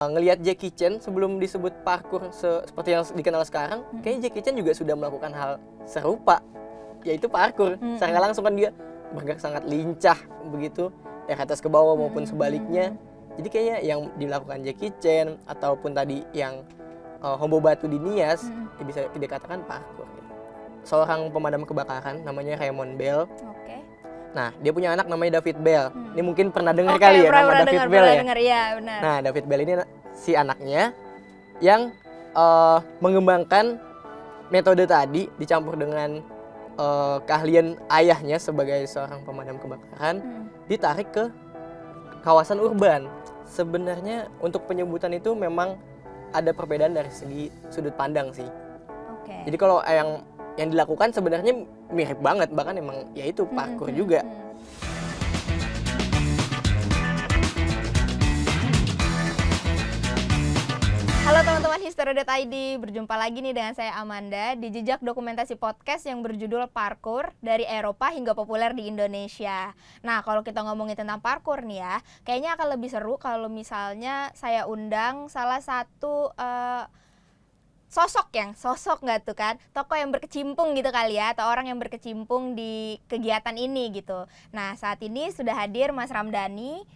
Ngelihat Jackie Chan sebelum disebut parkour seperti yang dikenal sekarang, kayaknya Jackie Chan juga sudah melakukan hal serupa, yaitu parkour. Secara langsung kan dia bergerak sangat lincah begitu, dari atas ke bawah maupun sebaliknya. Jadi kayaknya yang dilakukan Jackie Chan ataupun tadi yang Hombo Batu di Nias, ya bisa dikatakan parkour. Seorang pemadam kebakaran namanya Raymond Bell. Oke. Nah, dia punya anak namanya David Bell. Ini mungkin pernah dengar kali ya nama David Bell ya. Iya, benar. Nah, David Bell ini si anaknya yang mengembangkan metode tadi dicampur dengan keahlian ayahnya sebagai seorang pemadam kebakaran, ditarik ke kawasan urban. Sebenarnya untuk penyebutan itu memang ada perbedaan dari segi sudut pandang sih. Oke. Jadi kalau yang dilakukan sebenarnya mirip banget, bahkan emang ya itu parkour juga. Halo teman-teman History.id, berjumpa lagi nih dengan saya Amanda di jejak dokumentasi podcast yang berjudul Parkour dari Eropa hingga populer di Indonesia. Nah, kalau kita ngomongin tentang parkour nih ya, kayaknya akan lebih seru kalau misalnya saya undang salah satu sosok nggak tuh kan, tokoh yang berkecimpung gitu kali ya, atau orang yang berkecimpung di kegiatan ini gitu. Nah, saat ini sudah hadir Mas Ramdhani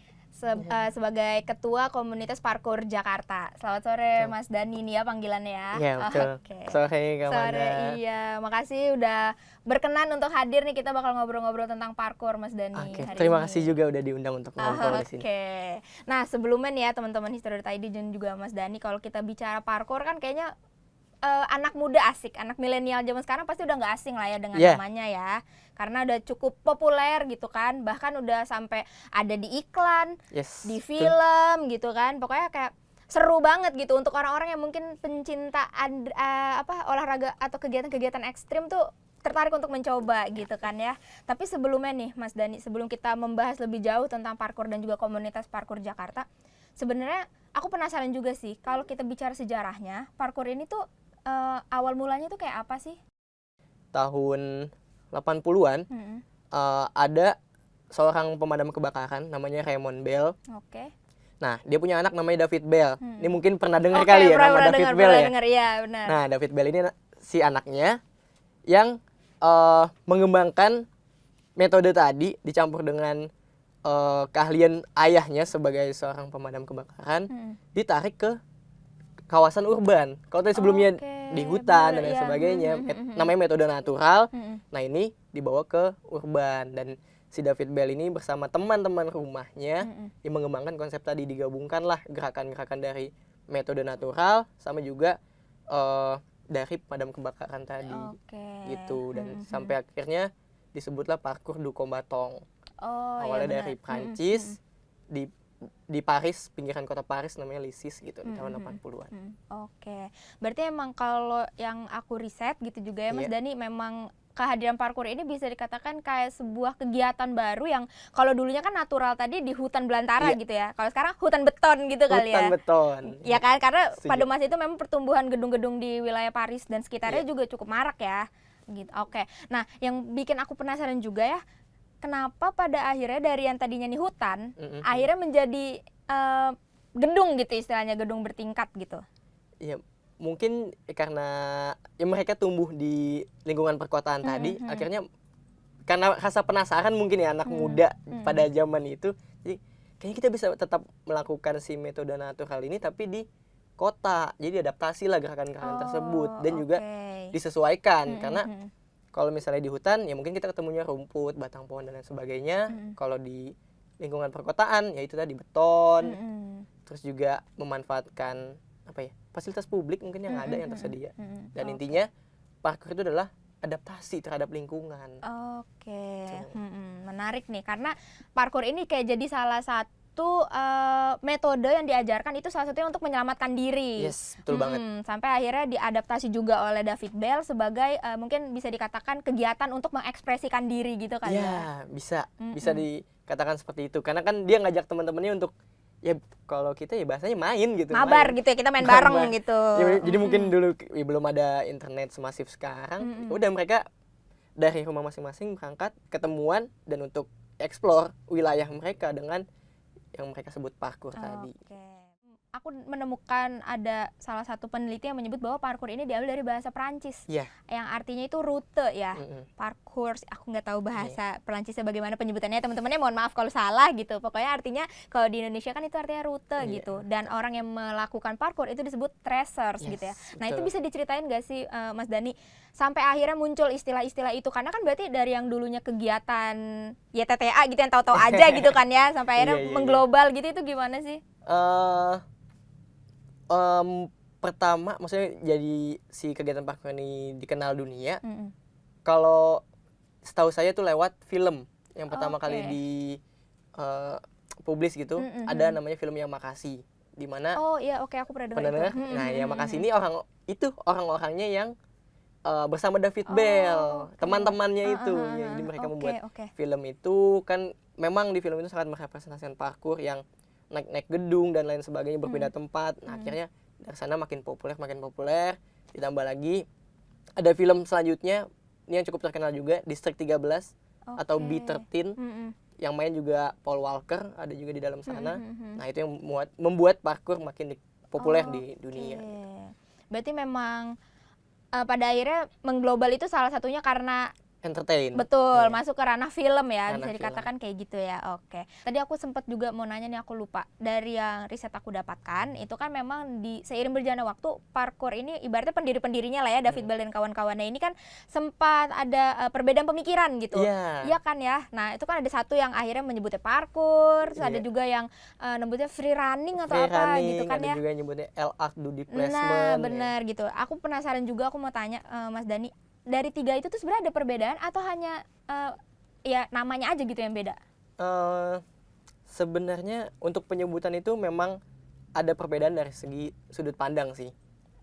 sebagai Ketua Komunitas Parkour Jakarta. Selamat sore Mas Dhani nih ya panggilannya ya. Iya betul. Oke. Sore Kak Amanda. Sore, iya. Makasih udah berkenan untuk hadir nih, kita bakal ngobrol-ngobrol tentang parkour Mas Dhani hari Terima ini. kasih juga udah diundang untuk ngobrol di sini. Oke. Nah, sebelumnya nih ya teman-teman History.id dan juga Mas Dhani, kalau kita bicara parkour kan kayaknya anak muda asik, anak milenial zaman sekarang pasti udah nggak asing lah ya dengan namanya ya, karena udah cukup populer gitu kan, bahkan udah sampai ada di iklan, di film gitu kan, pokoknya kayak seru banget gitu untuk orang-orang yang mungkin pencinta olahraga atau kegiatan-kegiatan ekstrim tuh tertarik untuk mencoba gitu kan ya. Tapi sebelumnya nih Mas Dhani, sebelum kita membahas lebih jauh tentang parkour dan juga komunitas parkour Jakarta, sebenarnya aku penasaran juga sih kalau kita bicara sejarahnya, parkour ini tuh awal mulanya tuh kayak apa sih? Tahun 80-an ada seorang pemadam kebakaran namanya Raymond Bell. Oke. Nah, dia punya anak namanya David Bell. Ini mungkin pernah dengar kali ya nama David Bell ya. Iya, benar. Nah, David Bell ini si anaknya yang mengembangkan metode tadi dicampur dengan keahlian ayahnya sebagai seorang pemadam kebakaran, ditarik ke kawasan urban. Kalau tadi sebelumnya di hutan dan lain sebagainya, namanya metode natural. Nah, ini dibawa ke urban, dan si David Bell ini bersama teman-teman rumahnya yang mengembangkan konsep tadi, digabungkanlah gerakan-gerakan dari metode natural sama juga dari pemadam kebakaran tadi. Gitu, dan sampai akhirnya disebutlah parkour du combattant. Awalnya dari Prancis, di Paris, pinggiran kota Paris namanya Lisis gitu di tahun 80-an. Oke. Berarti emang kalau yang aku riset gitu juga ya Mas Dhani, memang kehadiran parkour ini bisa dikatakan kayak sebuah kegiatan baru yang kalau dulunya kan natural tadi di hutan belantara gitu ya. Kalau sekarang hutan beton gitu kali ya. Hutan beton. Ya kan, karena pada masa itu memang pertumbuhan gedung-gedung di wilayah Paris dan sekitarnya juga cukup marak ya. Gitu. Oke. Nah, yang bikin aku penasaran juga ya, kenapa pada akhirnya dari yang tadinya nih hutan, akhirnya menjadi gedung gitu istilahnya, gedung bertingkat gitu? Ya mungkin karena ya mereka tumbuh di lingkungan perkotaan tadi, akhirnya karena rasa penasaran mungkin ya anak muda pada zaman itu, jadi kayaknya kita bisa tetap melakukan si metode natural ini tapi di kota, jadi adaptasi lah gerakan-gerakan tersebut dan juga disesuaikan karena kalau misalnya di hutan, ya mungkin kita ketemunya rumput, batang pohon, dan lain sebagainya. Kalau di lingkungan perkotaan, ya itu tadi beton. Terus juga memanfaatkan fasilitas publik mungkin yang ada, yang tersedia. Dan intinya, parkour itu adalah adaptasi terhadap lingkungan. Menarik nih, karena parkour ini kayak jadi salah satu metode yang diajarkan itu salah satunya untuk menyelamatkan diri. Yes, betul banget. Sampai akhirnya diadaptasi juga oleh David Bell sebagai mungkin bisa dikatakan kegiatan untuk mengekspresikan diri gitu kali ya. Bisa dikatakan seperti itu. Karena kan dia ngajak teman-temannya untuk, ya kalau kita ya bahasanya main gitu. Mabar gitu ya, kita main bareng gitu. Ya, jadi mungkin dulu ya belum ada internet semasif sekarang. Udah mereka dari rumah masing-masing berangkat, ketemuan, dan untuk explore wilayah mereka dengan yang mereka sebut parkour tadi. aku menemukan ada salah satu peneliti yang menyebut bahwa parkour ini diambil dari bahasa Perancis, Iya. yang artinya itu rute ya. Mm-mm. Parkour, aku nggak tahu bahasa Perancisnya bagaimana penyebutannya, teman-temannya mohon maaf kalau salah gitu. Pokoknya artinya kalau di Indonesia kan itu artinya rute Iya. gitu. Dan orang yang melakukan parkour itu disebut tracers Yes, gitu ya. Nah itu betul. bisa diceritain nggak sih Mas Dani, sampai akhirnya muncul istilah-istilah itu? Karena kan berarti dari yang dulunya kegiatan YTTA gitu yang tahu-tahu aja gitu kan ya, sampai akhirnya Iya. mengglobal gitu, itu gimana sih? Pertama maksudnya jadi si kegiatan parkour ini dikenal dunia, Mm-mm. kalau setahu saya tuh lewat film yang pertama Oke. kali di publis gitu. Mm-mm. Ada namanya film Yang Makasih, di mana Oh iya, oke, aku pernah dengar benar. itu. Nah, Yang Makasih ini orang-orangnya yang bersama David Bell, oke. teman-temannya itu. Ya, jadi mereka Oke, membuat oke. film itu kan, memang di film itu sangat merepresentasikan parkour yang naik-naik gedung dan lain sebagainya, berpindah tempat. Nah, akhirnya dari sana makin populer, ditambah lagi ada film selanjutnya ini yang cukup terkenal juga, District 13 atau Oke. B13, Mm-mm. yang main juga Paul Walker ada juga di dalam sana. Mm-mm. Nah, itu yang membuat parkour makin populer di Oke. dunia. Berarti memang pada akhirnya mengglobal itu salah satunya karena Entertain. betul Iya. masuk ke ranah film ya, Ranah bisa dikatakan kayak gitu ya. Oke. Tadi aku sempat juga mau nanya nih, aku lupa. Dari yang riset aku dapatkan, itu kan memang seiring berjalannya waktu, parkour ini ibaratnya pendiri-pendirinya lah ya, David Bell dan kawan-kawannya ini kan sempat ada perbedaan pemikiran gitu. Iya. Iya kan ya. Nah, itu kan ada satu yang akhirnya menyebutnya parkour, terus ada Iya. juga yang nyebutnya free running atau Free apa running, gitu kan ada ya. juga yang nyebutnya L-arc do Nah, displacement. benar gitu. Aku penasaran juga, aku mau tanya Mas Dani, dari tiga itu tuh sebenarnya ada perbedaan atau hanya ya namanya aja gitu yang beda? Sebenarnya untuk penyebutan itu memang ada perbedaan dari segi sudut pandang sih.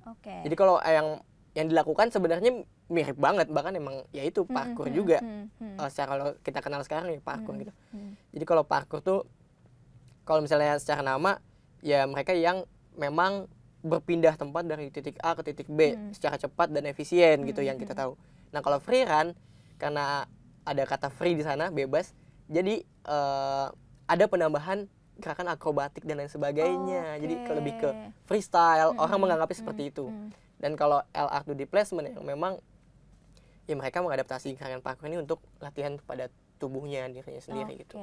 Oke. Jadi kalau yang dilakukan sebenarnya mirip banget, bahkan emang ya itu parkour juga. Secara kalau kita kenal sekarang ya parkour gitu. Jadi kalau parkour tuh, kalau misalnya secara nama, ya mereka yang memang berpindah tempat dari titik A ke titik B secara cepat dan efisien gitu yang kita tahu. Nah, kalau free run, karena ada kata free di sana, bebas, jadi ada penambahan gerakan akrobatik dan lain sebagainya. Jadi lebih ke freestyle, orang menganggapnya seperti itu. Dan kalau L-arc do displacement yang memang ya mereka mengadaptasi gerakan parkour ini untuk latihan pada tubuhnya, dirinya sendiri gitu.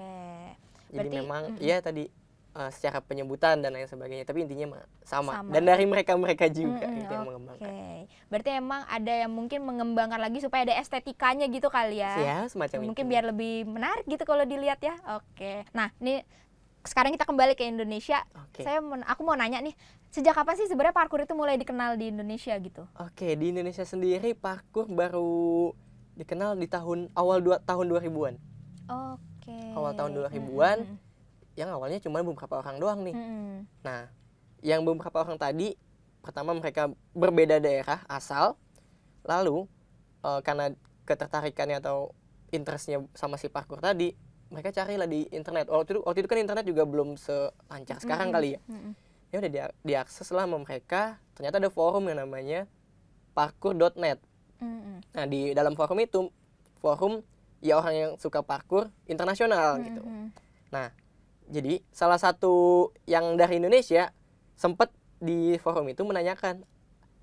Jadi Berarti, memang ya tadi secara penyebutan dan lain sebagainya, tapi intinya sama. Dan dari mereka juga itu yang mengembangkan. Berarti emang ada yang mungkin mengembangkan lagi supaya ada estetikanya gitu kali ya. Ya, semacam mungkin itu. biar lebih menarik gitu kalau dilihat ya. Oke. Nah, ini sekarang kita kembali ke Indonesia. Oke. Aku mau nanya nih, sejak kapan sih sebenarnya parkour itu mulai dikenal di Indonesia gitu? Oke, di Indonesia sendiri parkour baru dikenal di tahun 2000-an. Oke. Awal tahun 2000-an. Yang awalnya cuma beberapa orang doang nih. Nah, yang beberapa orang tadi, pertama mereka berbeda daerah asal, lalu karena ketertarikannya atau interestnya sama si parkour tadi, mereka carilah di internet. Waktu itu kan internet juga belum selancar sekarang kali ya. Ya udah diakses lah sama mereka. Ternyata ada forum yang namanya parkour.net. Nah, di dalam forum itu, ya orang yang suka parkour internasional gitu. Nah, jadi salah satu yang dari Indonesia sempat di forum itu menanyakan,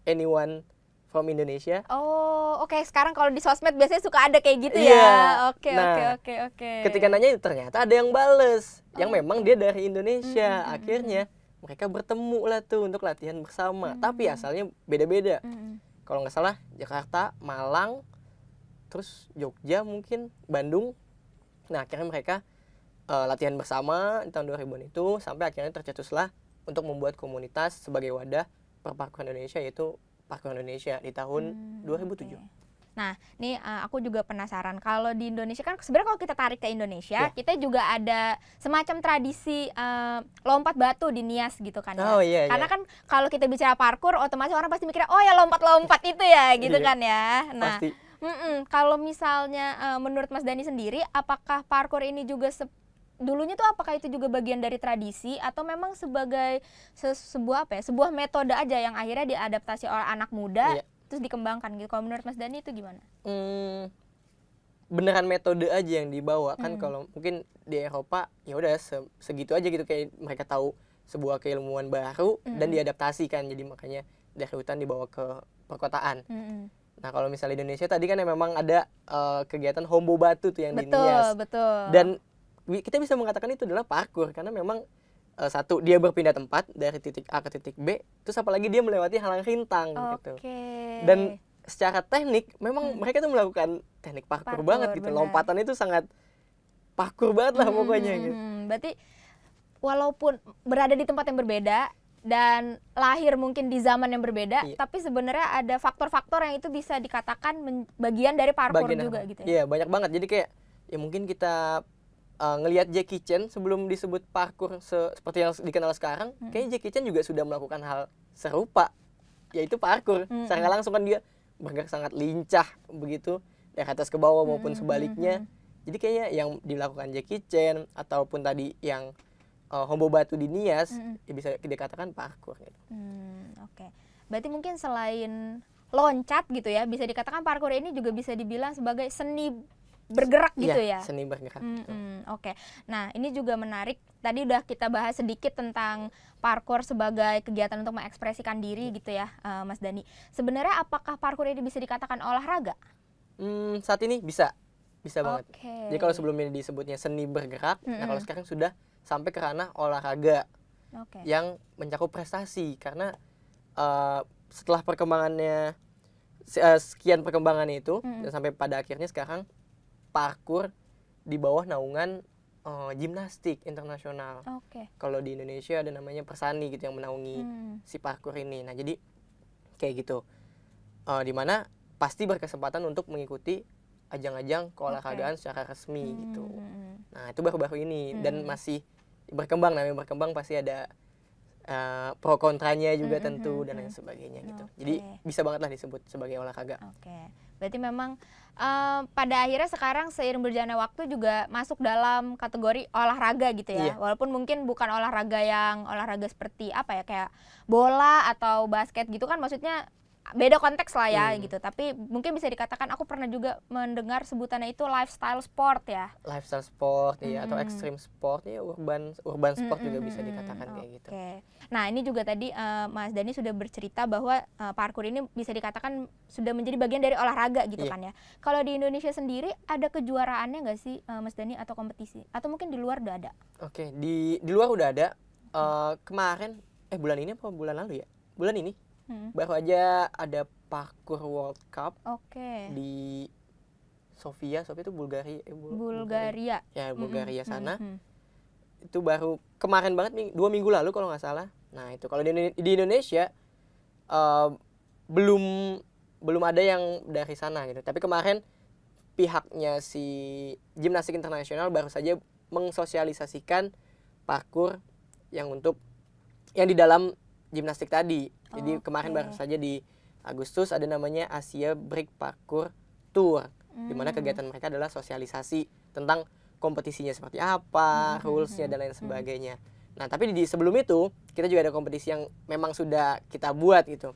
anyone from Indonesia? Oh, oke. Sekarang kalau di sosmed biasanya suka ada kayak gitu Iya. ya. Oke. Ketika nanya ternyata ada yang bales, yang memang dia dari Indonesia. Akhirnya mereka bertemu lah tuh untuk latihan bersama. Tapi asalnya beda-beda. Kalau nggak salah Jakarta, Malang, terus Jogja mungkin, Bandung. Nah, akhirnya mereka latihan bersama di tahun 2000-an itu, sampai akhirnya tercetuslah untuk membuat komunitas sebagai wadah perparkuran Indonesia, yaitu Parkour Indonesia di tahun 2007. Nah, nih aku juga penasaran, kalau di Indonesia kan sebenarnya kalau kita tarik ke Indonesia, kita juga ada semacam tradisi lompat batu di Nias gitu kan ya. Oh, iya, Karena kan kalau kita bicara parkour, otomatis orang pasti mikirnya, oh ya lompat-lompat itu ya gitu kan ya. Nah, Pasti. Kalau misalnya menurut Mas Dani sendiri, apakah parkour ini juga dulunya tuh apakah itu juga bagian dari tradisi atau memang sebagai sebuah metode aja yang akhirnya diadaptasi oleh anak muda terus dikembangkan gitu? Kalau menurut Mas Dani itu gimana? Beneran metode aja yang dibawa kan. Kalau mungkin di Eropa ya udah segitu aja gitu, kayak mereka tahu sebuah keilmuan baru dan diadaptasikan, jadi makanya dari hutan dibawa ke perkotaan. Nah kalau misalnya di Indonesia tadi kan ya memang ada kegiatan hombo batu tuh yang di Nias. Betul. Dan kita bisa mengatakan itu adalah parkur karena memang satu dia berpindah tempat dari titik A ke titik B, terus apalagi dia melewati halang rintang gitu. Dan secara teknik memang mereka tuh melakukan teknik parkur banget gitu. Benar. Lompatan itu sangat parkur banget lah pokoknya gitu. Berarti walaupun berada di tempat yang berbeda dan lahir mungkin di zaman yang berbeda, tapi sebenarnya ada faktor-faktor yang itu bisa dikatakan bagian dari parkur juga gitu ya. Iya, banyak banget. Jadi kayak ya mungkin kita ngelihat Jackie Chan sebelum disebut parkur seperti yang dikenal sekarang, kayaknya Jackie Chan juga sudah melakukan hal serupa, yaitu parkur. Secara langsung kan dia bergerak sangat lincah begitu dari atas ke bawah maupun sebaliknya. Jadi kayaknya yang dilakukan Jackie Chan ataupun tadi yang hombo batu di Nias ya bisa dikatakan parkur gitu. Oke. Berarti mungkin selain loncat gitu ya, bisa dikatakan parkur ini juga bisa dibilang sebagai seni bergerak gitu ya. Seni bergerak. Oke. Nah, ini juga menarik. Tadi udah kita bahas sedikit tentang parkur sebagai kegiatan untuk mengekspresikan diri gitu ya, Mas Dani. Sebenarnya apakah parkur ini bisa dikatakan olahraga? Saat ini bisa banget. Jadi kalau sebelumnya disebutnya seni bergerak, nah kalau sekarang sudah sampai ke ranah olahraga yang mencakup prestasi karena setelah perkembangannya sekian perkembangan itu dan sampai pada akhirnya sekarang parkur di bawah naungan gimnastik internasional. Kalau di Indonesia ada namanya Persani gitu yang menaungi si parkur ini. Nah jadi kayak gitu, dimana pasti berkesempatan untuk mengikuti ajang-ajang keolahragaan secara resmi gitu. Nah itu baru-baru ini dan masih berkembang, namanya berkembang pasti ada pro kontranya juga tentu dan lain sebagainya gitu. Jadi bisa banget lah disebut sebagai olahraga. Berarti memang pada akhirnya sekarang seiring berjalannya waktu juga masuk dalam kategori olahraga gitu ya. Walaupun mungkin bukan olahraga yang olahraga seperti apa ya, kayak bola atau basket gitu kan, maksudnya beda konteks lah ya gitu. Tapi mungkin bisa dikatakan aku pernah juga mendengar sebutannya itu lifestyle sport ya. Lifestyle sport ya, atau extreme sport ya, urban sport juga bisa dikatakan kayak gitu. Nah ini juga tadi Mas Dani sudah bercerita bahwa parkur ini bisa dikatakan sudah menjadi bagian dari olahraga gitu kan ya. Kalau di Indonesia sendiri ada kejuaraannya nggak sih Mas Dani, atau kompetisi? Atau mungkin di luar udah ada? Di luar udah ada. Kemarin bulan ini apa bulan lalu ya? Bulan ini baru aja ada parkur World Cup di Sofia itu Bulgaria. Ya Bulgaria sana. Itu baru kemarin banget, 2 minggu lalu kalau nggak salah. Nah itu kalau di Indonesia belum ada yang dari sana gitu. Tapi kemarin pihaknya si Gimnastik Internasional baru saja mengsosialisasikan parkur yang di dalam gimnastik tadi. Jadi kemarin baru saja di Agustus ada namanya Asia Break Parkour Tour, di mana kegiatan mereka adalah sosialisasi tentang kompetisinya seperti apa, rules-nya dan lain sebagainya. Nah, tapi di sebelum itu kita juga ada kompetisi yang memang sudah kita buat gitu.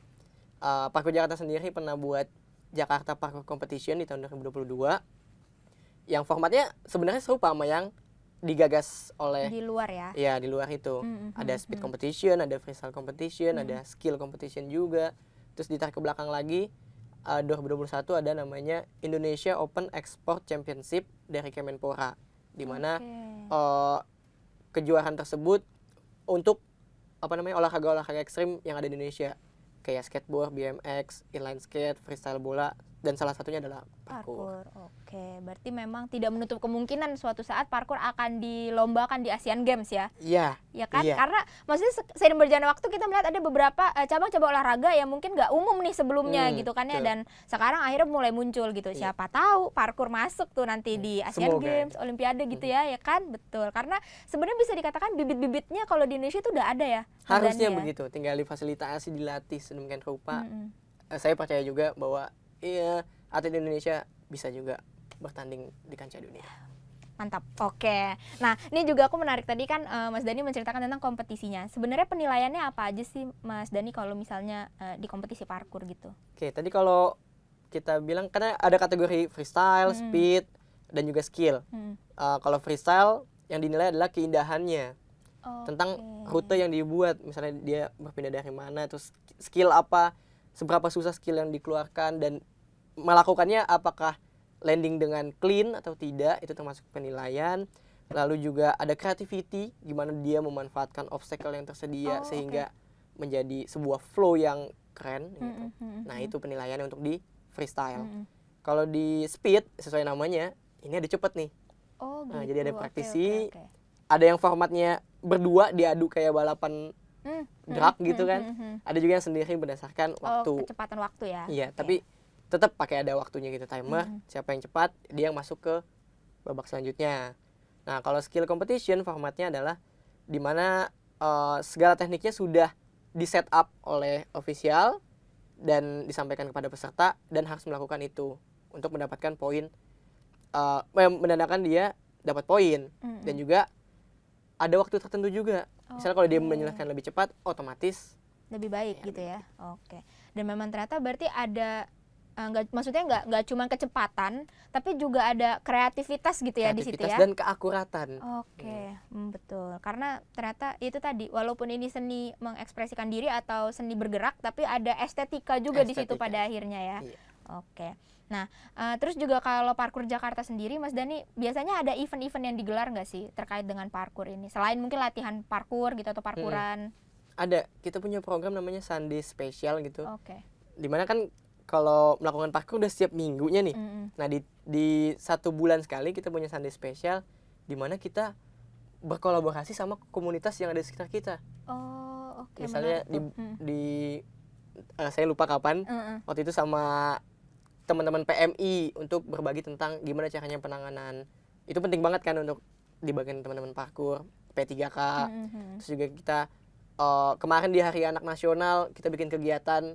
Parkour Jakarta sendiri pernah buat Jakarta Parkour Competition di tahun 2022 yang formatnya sebenarnya serupa sama yang digagas oleh di luar ya. Iya, di luar itu. Ada speed competition, ada freestyle competition, ada skill competition juga. Terus ditarik ke belakang lagi 2021 ada namanya Indonesia Open Export Championship dari Kemenpora, di mana kejuaraan tersebut untuk olahraga ekstrim yang ada di Indonesia, kayak skateboard, BMX, inline skate, freestyle bola, dan salah satunya adalah parkour. Berarti memang tidak menutup kemungkinan suatu saat parkour akan dilombakan di Asian Games ya. Iya. Ya kan? Karena maksudnya seiring berjalannya waktu kita melihat ada beberapa cabang-cabang olahraga yang mungkin nggak umum nih sebelumnya gitu kan ya, dan sekarang akhirnya mulai muncul gitu. Siapa tahu parkour masuk tuh nanti di Asian Games, Olimpiade gitu ya kan? Betul. Karena sebenarnya bisa dikatakan bibit-bibitnya kalau di Indonesia tuh udah ada ya. Harusnya begitu, tinggal difasilitasi, dilatih sedemikian rupa. Saya percaya juga bahwa atlet Indonesia bisa juga bertanding di kancah dunia. Mantap. Nah, ini juga aku menarik tadi kan Mas Dani menceritakan tentang kompetisinya. Sebenarnya penilaiannya apa aja sih Mas Dani kalau misalnya di kompetisi parkour gitu? Tadi kalau kita bilang karena ada kategori freestyle, speed, dan juga skill. Kalau freestyle yang dinilai adalah keindahannya. tentang rute yang dibuat, misalnya dia berpindah dari mana, terus skill apa, seberapa susah skill yang dikeluarkan, dan melakukannya apakah landing dengan clean atau tidak, itu termasuk penilaian. Lalu juga ada creativity, gimana dia memanfaatkan obstacle yang tersedia sehingga menjadi sebuah flow yang keren gitu. Nah itu penilaiannya untuk di freestyle. Kalau di speed, sesuai namanya, ini ada cepet nih. Gitu. Nah, jadi ada praktisi, ada yang formatnya berdua diadu kayak balapan drag gitu kan. Ada juga yang sendiri berdasarkan waktu. Kecepatan waktu ya. Iya, tapi tetap pakai ada waktunya gitu, timer. Siapa yang cepat, dia yang masuk ke babak selanjutnya. Nah, kalau skill competition formatnya adalah dimana segala tekniknya sudah di set up oleh official dan disampaikan kepada peserta dan harus melakukan itu untuk mendapatkan poin, menandakan dia dapat poin. Dan juga ada waktu tertentu juga. Misalnya kalau dia menyelesaikan lebih cepat, otomatis lebih baik gitu ya. Oke. Dan memang ternyata berarti ada maksudnya nggak cuma kecepatan, tapi juga ada kreativitas gitu ya di situ ya. Dan keakuratan. Oke, betul. Karena ternyata itu tadi, walaupun ini seni mengekspresikan diri atau seni bergerak, tapi ada estetika juga di situ pada akhirnya ya. Iya. Oke. Nah, terus juga kalau parkur Jakarta sendiri, Mas Dani, biasanya ada event-event yang digelar nggak sih terkait dengan parkur ini? Selain mungkin latihan parkur gitu atau parkuran? Ada. Kita punya program namanya Sunday Special gitu. Oke. Dimana kan kalau melakukan parkur udah setiap minggunya nih. Nah di 1 bulan sekali kita punya Sunday Special, dimana kita berkolaborasi sama komunitas yang ada di sekitar kita. Oke. Misalnya saya lupa kapan, waktu itu sama teman-teman PMI untuk berbagi tentang gimana caranya penanganan. Itu penting banget kan untuk dibagiin teman-teman parkur, P3K. Terus juga kita kemarin di Hari Anak Nasional kita bikin kegiatan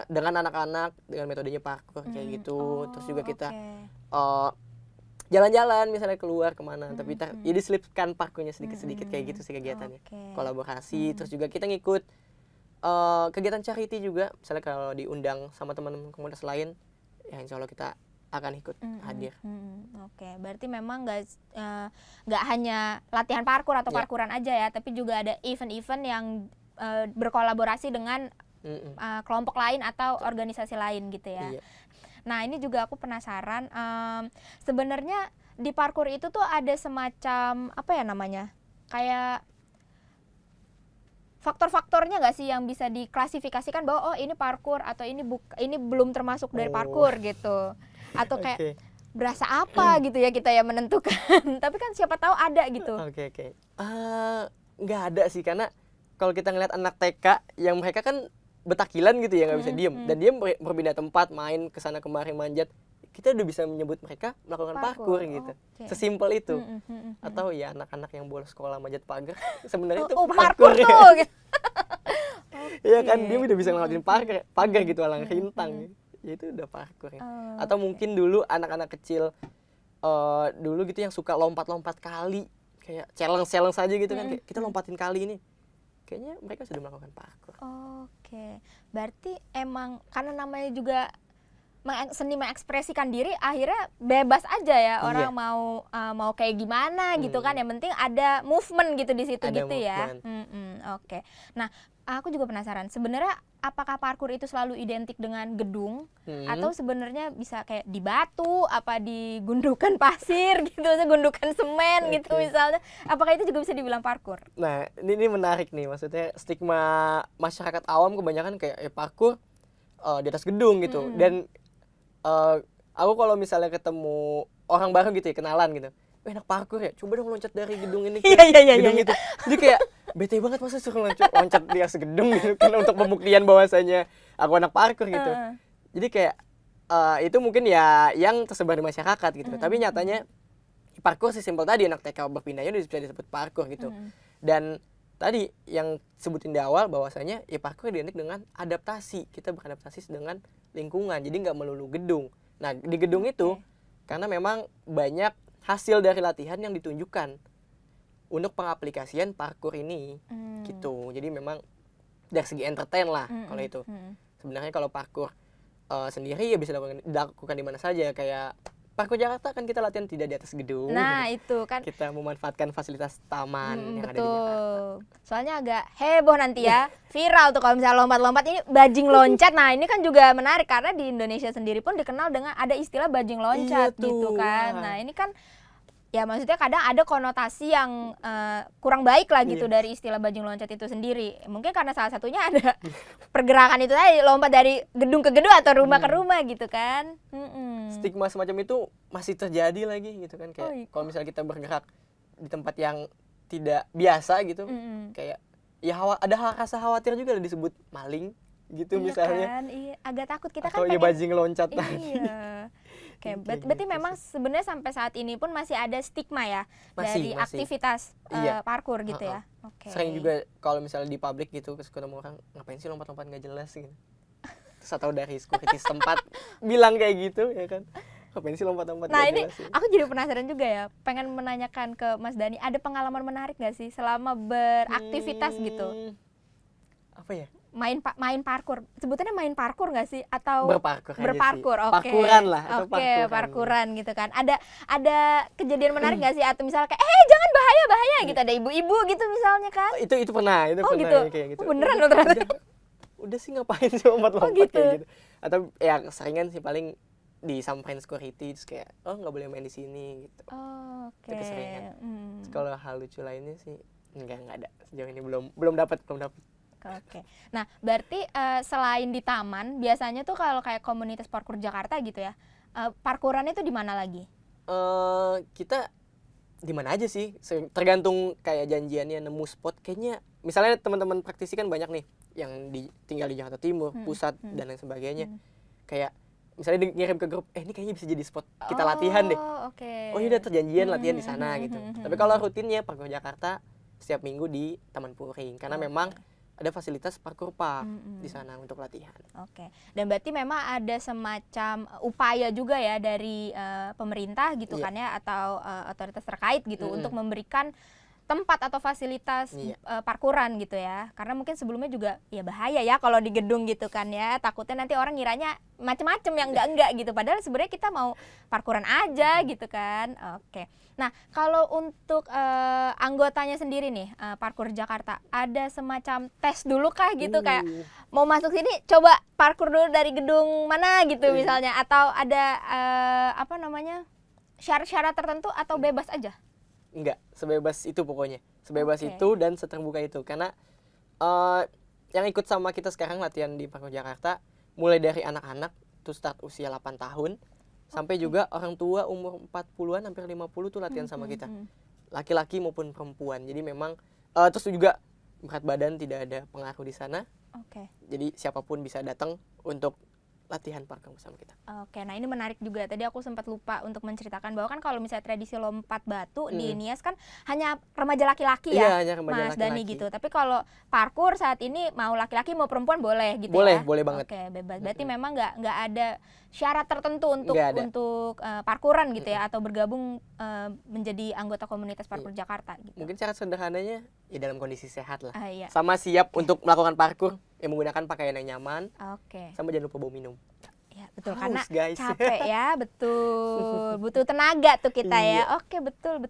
dengan anak-anak dengan metodenya parkur kayak gitu. Terus juga kita jalan-jalan misalnya keluar kemana, tapi ya diselipkan parkurnya sedikit-sedikit kayak gitu sih kegiatannya. Kolaborasi. Terus juga kita ngikut kegiatan charity juga, misalnya kalau diundang sama teman-teman komunitas lain, ya insya Allah kita akan ikut hadir. Oke, berarti memang nggak hanya latihan parkur atau parkuran aja ya, tapi juga ada event-event yang berkolaborasi dengan kelompok lain atau organisasi lain gitu ya. Iya. Nah ini juga aku penasaran, sebenarnya di parkur itu tuh ada semacam apa ya namanya, kayak faktor-faktornya nggak sih yang bisa diklasifikasikan bahwa ini parkur atau ini belum termasuk dari parkur gitu, atau kayak berasa apa gitu ya kita ya menentukan. Tapi kan siapa tahu ada gitu. Oke. Nggak ada sih, karena kalau kita ngeliat anak TK yang mereka kan betakilan gitu ya, nggak bisa diem, dan dia berpindah tempat, main kesana kemari manjat, kita udah bisa menyebut mereka melakukan parkur gitu. Sesimpel itu. Atau ya anak-anak yang bolos sekolah manjat pagar, sebenarnya itu parkur tuh ya. Iya kan, dia udah bisa ngelakuin pagar gitu, alang rintang. Ya itu udah parkur ya. Atau mungkin dulu anak-anak kecil dulu gitu yang suka lompat-lompat kali, kayak challenge saja gitu kan, kayak kita lompatin kali ini. Kayaknya mereka sudah melakukan parkur. Oke. Berarti emang karena namanya juga seni mengekspresikan diri, akhirnya bebas aja ya orang mau kayak gimana gitu kan, yang penting ada movement gitu di situ gitu ya. Oke. Nah, aku juga penasaran, sebenarnya apakah parkur itu selalu identik dengan gedung atau sebenarnya bisa kayak di batu, apa di gundukan pasir gitu, gundukan semen gitu misalnya. Apakah itu juga bisa dibilang parkur? Nah, ini menarik nih, maksudnya stigma masyarakat awam kebanyakan kayak parkur di atas gedung gitu. Dan aku kalau misalnya ketemu orang baru gitu ya, kenalan gitu, enak parkur ya, coba dong loncat dari gedung ini ke gedung itu. Jadi kayak bete banget masa suruh loncat di atas gedung gitu kan, untuk pembuktian bahwasanya aku anak parkur gitu. Jadi kayak itu mungkin ya yang tersebar di masyarakat gitu. Tapi nyatanya parkur sesimpel tadi, anak TK berpindahnya udah bisa disebut parkur gitu. Dan tadi yang sebutin di awal bahwasanya ya parkur identik dengan adaptasi. Kita beradaptasi dengan lingkungan. Jadi nggak melulu gedung. Nah, di gedung itu karena memang banyak hasil dari latihan yang ditunjukkan untuk pengaplikasian parkur ini gitu. Jadi memang dari segi entertain lah kalau itu. Sebenarnya kalau parkur sendiri ya bisa dilakukan di mana saja, kayak Parkour Jakarta kan kita latihan tidak di atas gedung. Nah, itu kan. Kita memanfaatkan fasilitas taman yang ada di Jakarta. Betul. Soalnya agak heboh nanti ya. Viral tuh kalau misalnya lompat-lompat ini bajing loncat. Nah, ini kan juga menarik karena di Indonesia sendiri pun dikenal dengan ada istilah bajing loncat gitu kan. Nah, ini kan ya maksudnya kadang ada konotasi yang kurang baik lah gitu dari istilah bajing loncat itu sendiri. Mungkin karena salah satunya ada pergerakan itu tadi, lompat dari gedung ke gedung atau rumah ke rumah gitu kan. Stigma semacam itu masih terjadi lagi gitu kan, kayak kalau misalnya kita bergerak di tempat yang tidak biasa gitu, kayak ya ada rasa khawatir juga lah disebut maling gitu misalnya. Kan? Iya, agak takut kita atau kan ya bajing loncat tadi. Iya. Oke, berarti memang sebenarnya sampai saat ini pun masih ada stigma ya dari aktivitas parkour gitu ya. Oke. Sering juga kalau misalnya di publik gitu ketemu orang, ngapain sih lompat-lompat nggak jelas gitu. Terus atau dari security setempat bilang kayak gitu ya kan. Ngapain sih lompat-lompat Nah, nggak ini jelas. aku jadi penasaran juga ya. Pengen menanyakan ke Mas Dani, ada pengalaman menarik nggak sih selama beraktivitas gitu? Apa ya? Main parkour, sebutannya main parkour nggak sih atau berparkour oke. Parkuran lah atau parkuran gitu kan. Ada kejadian menarik nggak sih atau misalnya kayak jangan bahaya gitu, ada ibu-ibu gitu misalnya kan. Itu pernah gitu. Ya, kayak gitu. Beneran loh ternyata. Udah sih ngapain sih lompat-lompat gitu. Kayak gitu. Atau ya seringan sih paling disampaikan security terus kayak nggak boleh main di sini gitu. Oke. Itu keseringan. Kalau hal lucu lainnya sih nggak ada, sejauh ini belum dapat. Oke. Nah, berarti selain di taman, biasanya tuh kalau kayak komunitas parkour Jakarta gitu ya, parkourannya tuh di mana lagi? Kita di mana aja sih, tergantung kayak janjiannya nemu spot. Kayaknya misalnya teman-teman praktisi kan banyak nih yang tinggal di Jakarta Timur, pusat dan lain sebagainya. Kayak misalnya ngirim ke grup, ini kayaknya bisa jadi spot kita latihan deh. Oh iya udah terjanjian latihan di sana gitu. Tapi kalau rutinnya parkour Jakarta setiap minggu di Taman Puring karena memang ada fasilitas parkour park di sana untuk latihan. Oke. Dan berarti memang ada semacam upaya juga ya dari pemerintah gitu kan ya atau otoritas terkait gitu untuk memberikan tempat atau fasilitas parkuran gitu ya. Karena mungkin sebelumnya juga ya bahaya ya kalau di gedung gitu kan ya. Takutnya nanti orang ngiranya macem-macem yang enggak gitu. Padahal sebenarnya kita mau parkuran aja gitu kan. Oke. Nah, kalau untuk anggotanya sendiri nih, Parkour Jakarta, ada semacam tes dulu kah gitu kayak mau masuk sini coba parkur dulu dari gedung mana gitu misalnya, atau ada syarat-syarat tertentu atau bebas aja? Enggak, sebebas itu pokoknya. Sebebas itu dan seterbuka itu. Karena yang ikut sama kita sekarang latihan di Parkour Jakarta mulai dari anak-anak tuh start usia 8 tahun sampai juga orang tua umur 40-an hampir 50 tuh latihan sama kita. Laki-laki maupun perempuan. Jadi memang terus juga berat badan tidak ada pengaruh di sana. Jadi siapapun bisa datang untuk latihan parkour bersama kita. Oke, nah ini menarik juga. Tadi aku sempat lupa untuk menceritakan bahwa kan kalau misalnya tradisi lompat batu di Nias kan hanya remaja laki-laki ya, hanya remaja Mas Dani gitu. Tapi kalau parkour saat ini mau laki-laki mau perempuan boleh gitu boleh, ya? Boleh banget. Oke, bebas. Berarti memang nggak ada syarat tertentu untuk parkouran gitu ya atau bergabung menjadi anggota komunitas parkour Jakarta gitu. Mungkin syarat sederhananya ya dalam kondisi sehat lah. Sama siap untuk melakukan parkour yang menggunakan pakaian yang nyaman. Sama jangan lupa bawa minum. Ya, betul. Karena capek ya, betul. Butuh tenaga tuh kita ya. Oke, betul.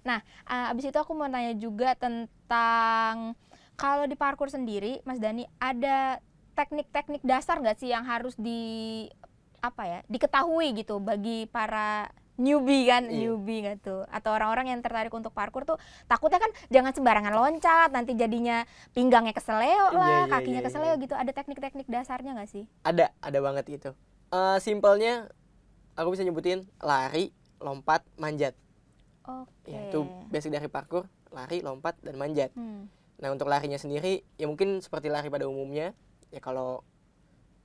Nah, abis itu aku mau tanya juga tentang kalau di parkour sendiri, Mas Dani, ada teknik-teknik dasar nggak sih yang harus diketahui gitu bagi para newbie kan, newbie nggak tuh, atau orang-orang yang tertarik untuk parkour tuh takutnya kan jangan sembarangan loncat, nanti jadinya pinggangnya keseleo lah, kakinya keseleo gitu. Ada teknik-teknik dasarnya nggak sih? Ada banget itu. Simpelnya aku bisa nyebutin lari, lompat, manjat. Itu basic dari parkour, lari, lompat, dan manjat. Nah untuk larinya sendiri ya mungkin seperti lari pada umumnya. Ya kalau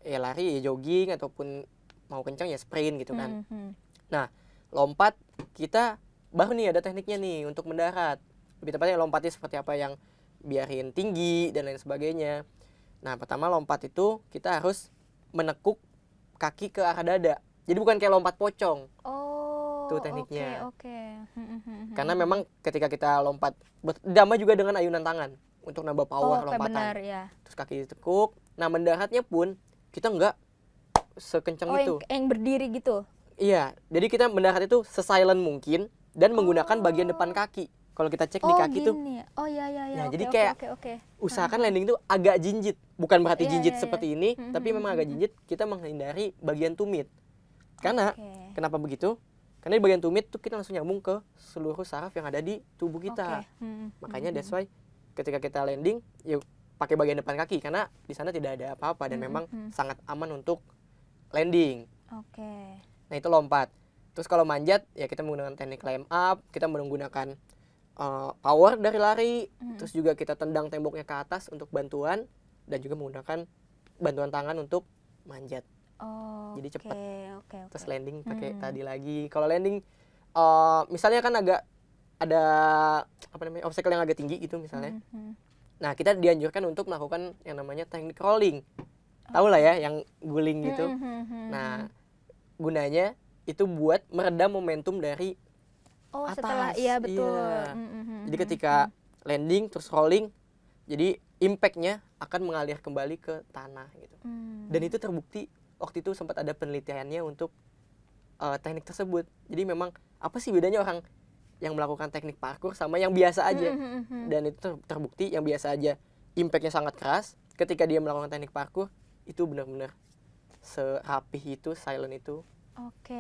lari ya jogging ataupun mau kencang ya sprint gitu kan. Nah lompat kita baru nih ada tekniknya nih untuk mendarat. Lebih tepatnya lompatnya seperti apa yang biarin tinggi dan lain sebagainya. Nah pertama lompat itu kita harus menekuk kaki ke arah dada. Jadi bukan kayak lompat pocong. Tuh tekniknya. Karena memang ketika kita lompat ditambah juga dengan ayunan tangan untuk nambah power lompatan. Benar, ya. Terus kaki ditekuk. Nah mendaratnya pun kita nggak sekencang itu. Yang berdiri gitu. Iya, jadi kita mendarat itu sesilent mungkin dan menggunakan bagian depan kaki. Kalau kita cek di kaki tuh, gini. Oh iya iya iya. ya Oke, jadi oke, kayak oke, oke. usahakan landing itu agak jinjit. Bukan berarti Iya, jinjit iya, iya. seperti ini, tapi memang agak jinjit. Kita menghindari bagian tumit. Karena Oke. kenapa begitu? Karena di bagian tumit tuh kita langsung nyambung ke seluruh saraf yang ada di tubuh kita. Makanya that's why ketika kita landing, yuk pakai bagian depan kaki karena di sana tidak ada apa-apa dan memang sangat aman untuk landing. Oke. Nah itu lompat. Terus kalau manjat ya kita menggunakan teknik climb up, kita menggunakan power dari lari, terus juga kita tendang temboknya ke atas untuk bantuan dan juga menggunakan bantuan tangan untuk manjat. Oh. Jadi cepat. Oke. Terus landing pakai tadi lagi. Kalau landing misalnya kan agak ada apa namanya obstacle yang agak tinggi gitu misalnya. Nah kita dianjurkan untuk melakukan yang namanya teknik rolling. Tahu lah ya yang guling gitu. Nah gunanya itu buat meredam momentum dari atas. Setelah iya betul. Iya. Jadi ketika landing terus rolling, jadi impactnya akan mengalir kembali ke tanah gitu. Dan itu terbukti waktu itu sempat ada penelitiannya untuk teknik tersebut. Jadi memang apa sih bedanya orang yang melakukan teknik parkour sama yang biasa aja? Dan itu terbukti yang biasa aja impactnya sangat keras. Ketika dia melakukan teknik parkour itu benar-benar serapih itu, silent itu. Oke.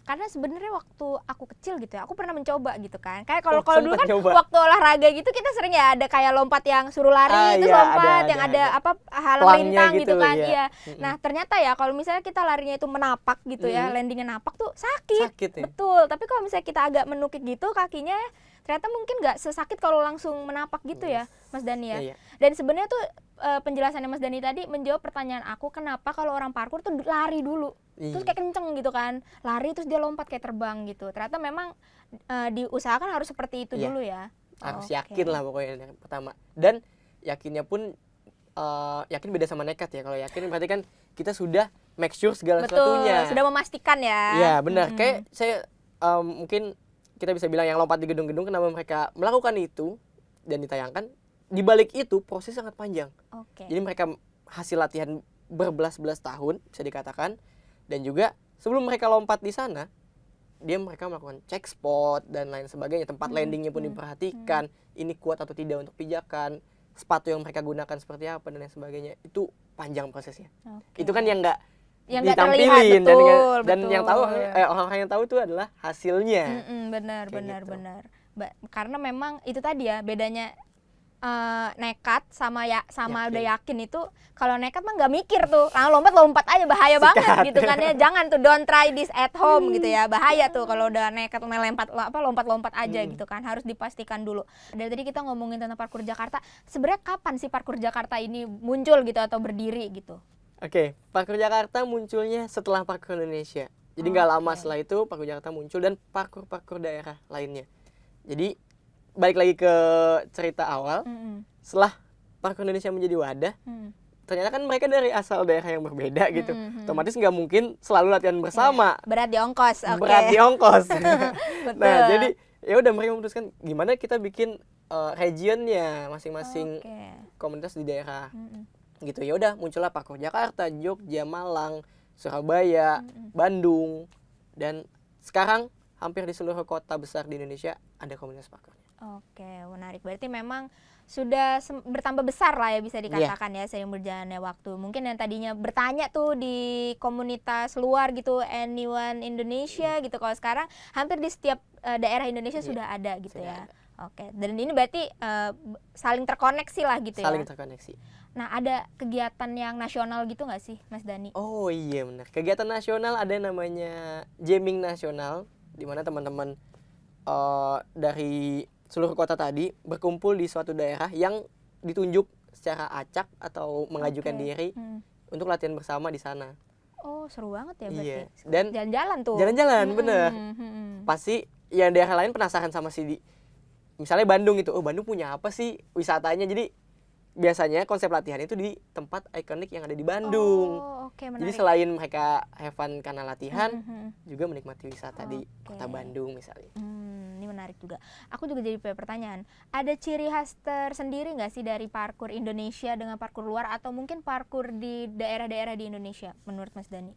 Karena sebenarnya waktu aku kecil gitu ya, aku pernah mencoba gitu kan. Kayak kalau dulu kan waktu olahraga gitu kita sering ya ada kayak lompat yang suruh lari, terus lompat yang ada apa hal melintang gitu kan. Iya. Nah, ternyata ya kalau misalnya kita larinya itu menapak gitu ya, landingnya napak tuh sakit ya? Betul. Tapi kalau misalnya kita agak menukik gitu kakinya ternyata mungkin nggak sesakit kalau langsung menapak gitu ya, Mas Dani ya. Dan sebenarnya tuh penjelasannya Mas Dani tadi menjawab pertanyaan aku kenapa kalau orang parkour tuh lari dulu. Terus kayak kenceng gitu kan, lari terus dia lompat kayak terbang gitu. Ternyata memang diusahakan harus seperti itu dulu ya. Harus yakin lah pokoknya yang pertama. Dan yakinnya pun yakin beda sama nekat ya. Kalau yakin berarti kan kita sudah make sure segala sesuatunya. Sudah memastikan ya. Iya benar. Kayak saya mungkin kita bisa bilang yang lompat di gedung-gedung kenapa mereka melakukan itu dan ditayangkan. Di balik itu proses sangat panjang. Jadi mereka hasil latihan berbelas-belas tahun bisa dikatakan. Dan juga sebelum mereka lompat di sana, mereka melakukan check spot dan lain sebagainya. Tempat landingnya pun diperhatikan. Ini kuat atau tidak untuk pijakan. Sepatu yang mereka gunakan seperti apa dan lain sebagainya. Itu panjang prosesnya. Itu kan yang nggak ditampilin terlihat, dan yang tahu orang-orang yang tahu itu adalah hasilnya. Benar. Karena memang itu tadi ya bedanya nekat sama udah yakin itu. Kalau nekat mah nggak mikir tuh, lompat aja bahaya banget gitu kan ya. Jangan tuh, don't try this at home gitu ya, bahaya tuh kalau udah nekat lompat aja gitu kan. Harus dipastikan dulu. Dari tadi kita ngomongin tentang parkour Jakarta, sebenarnya kapan sih parkour Jakarta ini muncul gitu atau berdiri gitu? Parkour Jakarta munculnya setelah parkour Indonesia. Jadi nggak lama setelah itu parkour Jakarta muncul dan parkour daerah lainnya. Jadi balik lagi ke cerita awal, setelah parkour Indonesia menjadi wadah, ternyata kan mereka dari asal daerah yang berbeda gitu, otomatis nggak mungkin selalu latihan bersama. Berat di ongkos. Nah jadi ya udah mereka memutuskan gimana kita bikin regionnya masing-masing komunitas di daerah. Gitu ya udah muncullah parkour Jakarta, Jogja, Malang, Surabaya, Bandung, dan sekarang hampir di seluruh kota besar di Indonesia ada komunitas parkournya. Menarik. Berarti memang sudah bertambah besar lah ya bisa dikatakan ya seiring berjalannya waktu. Mungkin yang tadinya bertanya tuh di komunitas luar gitu, Anyone Indonesia gitu, kalau sekarang hampir di setiap daerah Indonesia sudah ada gitu ya. Dan ini berarti saling terkoneksi lah gitu ya. Saling terkoneksi. Nah, ada kegiatan yang nasional gitu nggak sih, Mas Dani? Oh iya benar. Kegiatan nasional ada namanya Jamming Nasional, di mana teman-teman dari seluruh kota tadi berkumpul di suatu daerah yang ditunjuk secara acak atau mengajukan diri untuk latihan bersama di sana. Seru banget ya berarti. Iya. Dan jalan-jalan tuh. Jalan-jalan bener. Pasti yang daerah lain penasaran sama misalnya Bandung itu. Bandung punya apa sih wisatanya? Jadi biasanya konsep latihan itu di tempat ikonik yang ada di Bandung. Jadi selain mereka have fun karena latihan, juga menikmati wisata di kota Bandung misalnya. Ini menarik juga. Aku juga jadi pertanyaan, ada ciri khas tersendiri nggak sih dari parkour Indonesia dengan parkour luar atau mungkin parkour di daerah-daerah di Indonesia menurut Mas Dani?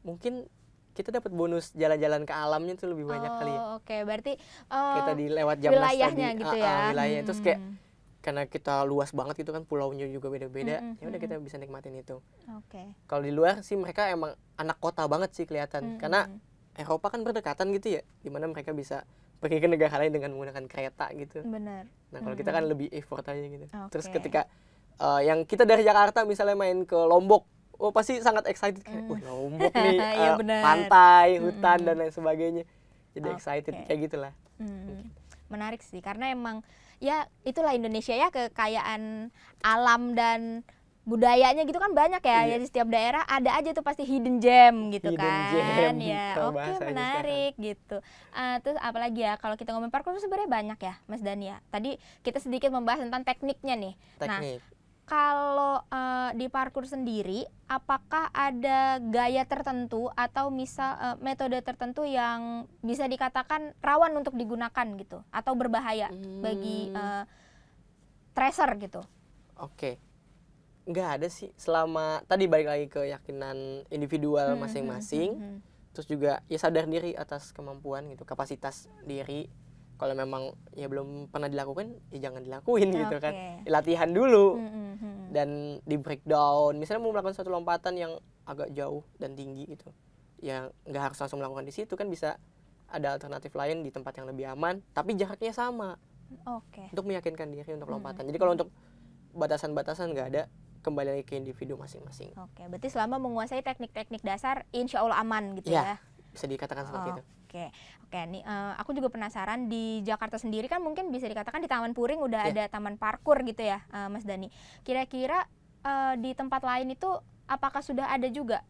mungkin kita dapat bonus jalan-jalan ke alamnya tuh lebih banyak kali ya. Oke, berarti Kita di lewat Jamnas wilayahnya tadi, gitu ya. wilayahnya terus kayak karena kita luas banget gitu kan, pulaunya juga beda-beda. Ya udah kita bisa nikmatin itu. Oke. Kalau di luar sih mereka emang anak kota banget sih kelihatan. Karena Eropa kan berdekatan gitu ya, dimana mereka bisa pergi ke negara lain dengan menggunakan kereta gitu. Benar. Nah kalau kita kan lebih effort aja gitu. Terus Oke. ketika yang kita dari Jakarta misalnya main ke Lombok, oh pasti sangat excited kayak, wah Lombok nih, Iya, benar. pantai, hutan dan lain sebagainya. Jadi excited Oke. kayak gitulah. Menarik sih, karena emang ya itulah Indonesia ya, kekayaan alam dan budayanya gitu kan banyak ya. Iya. Ya di setiap daerah ada aja tuh pasti hidden gem gitu Hidden kan. gem, Ya, kalau oke, bahasanya menarik gitu. Terus apalagi ya kalau kita ngomongin parkour tuh sebenarnya banyak ya, Mas Dani ya. Tadi kita sedikit membahas tentang tekniknya nih. Nah, Teknik. kalau di parkour sendiri, apakah ada gaya tertentu atau misal metode tertentu yang bisa dikatakan rawan untuk digunakan gitu atau berbahaya bagi tracer gitu? Oke. Nggak ada sih, selama tadi balik lagi ke keyakinan individual masing-masing. Terus juga ya sadar diri atas kemampuan gitu, kapasitas diri. Kalau memang ya belum pernah dilakukan, ya jangan dilakuin gitu kan. Oke. Latihan dulu. Dan di breakdown, misalnya mau melakukan suatu lompatan yang agak jauh dan tinggi gitu, ya nggak harus langsung melakukan di situ kan, bisa ada alternatif lain di tempat yang lebih aman tapi jaraknya sama Oke. untuk meyakinkan diri untuk lompatan. Jadi kalau untuk batasan-batasan nggak ada, kembali lagi ke individu masing-masing. Oke, berarti selama menguasai teknik-teknik dasar, insya Allah aman gitu ya. Bisa dikatakan seperti itu. Oke, nih aku juga penasaran, di Jakarta sendiri kan mungkin bisa dikatakan di Taman Puring udah ada taman parkur gitu ya, Mas Dani. Kira-kira di tempat lain itu apakah sudah ada juga